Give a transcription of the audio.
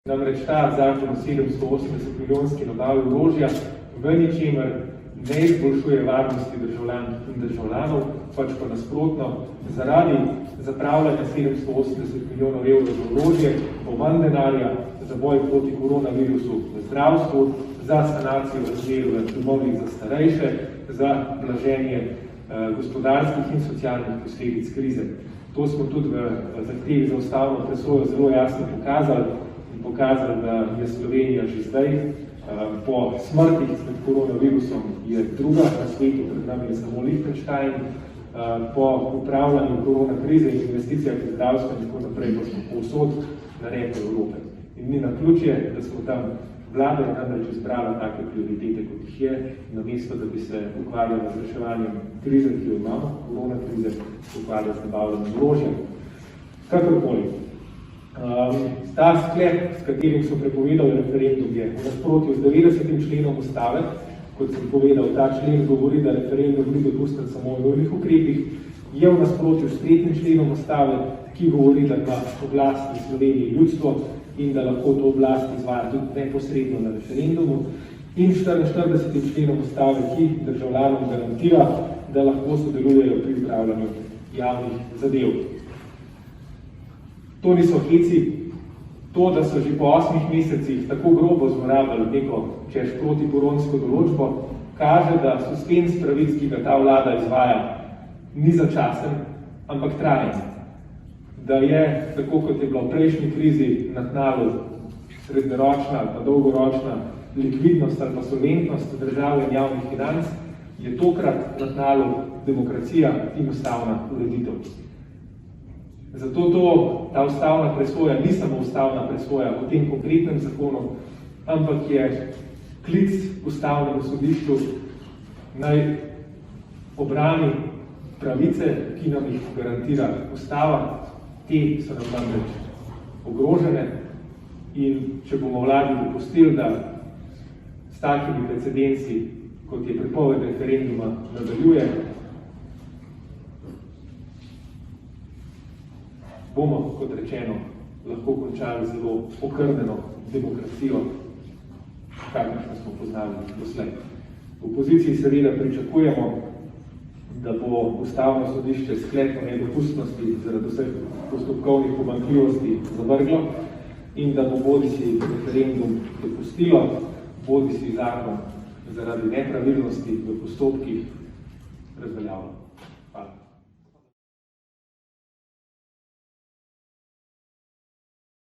Namreč ta zakon o 780 milijonski nabavi orožja v ničemer ne izboljšuje varnosti državljank in državljanov, pač pa nasprotno, zaradi zapravljanja 780 milijonov evrov za orožje bo manj denarja za boj proti koronavirusu v zdravstvu, za sanacijo razmer v domovih za starejše, za blaženje gospodarskih in socialnih posledic krize. To smo tudi v zahtevi za ustavno presojo zelo jasno pokazali, da je Slovenija že zdaj po smrtih med koronavirusom je druga na svetu, pred nami je samo Liechtenstein, po upravljanju korona krize in investicijah v zdravstvo in tako naprej, pa smo povsod na repu Evrope. In ni naključje, da smo tam vlada je namreč izbrala take prioritete, kot jih je, namesto da bi se ukvarjala z reševanjem krize, ki jo imamo, korona krize, ukvarjala z nabavljanjem orožja. Kakorkoli. Ta sklep, s katerim so prepovedali referendum, je v nasprotju z 90. členom ustave, kot sem povedal, ta člen govori, da referendum ni dopusten samo v nujnih ukrepih, je v nasprotju s 3. členom ustave, ki govori, da ima oblast v Sloveniji ljudstvo in da lahko to oblast izvaja tudi neposredno na referendumu, in 44. členom ustave, ki državljanom garantira, da lahko sodelujejo pri upravljanju javnih zadev. To niso heci, to, da so že po 8 mesecih tako grobo zlorabljali neko češ protikoronsko določbo, kaže, da suspenz pravic, ki ga ta vlada izvaja, ni začasen, ampak trajen. Da je, tako kot je bila v prejšnji krizi na tnalu srednjeročna ali pa dolgoročna likvidnost ali pa solventnost države in javnih financ, je tokrat na tnalu demokracija in ustavna ureditev. Zato ta ustavna presoja ni samo ustavna presoja v tem konkretnem zakonu, ampak je klic ustavnemu sodišču naj obrani pravice, ki nam jih garantira ustava. Te so nam namreč ogrožene in če bomo vladi dopustili, da s takimi precedensi, kot je prepoved referenduma, nadaljuje, bomo, kot rečeno, lahko končali zelo okrnjeno demokracijo, kakršno smo poznali doslej. V opoziciji seveda pričakujemo, da bo ustavno sodišče sklep o nedopustnosti zaradi vseh postopkovnih pomanjkljivosti zavrglo in da bo bodisi referendum dopustilo, bodisi zakon zaradi nepravilnosti v postopkih razveljavilo.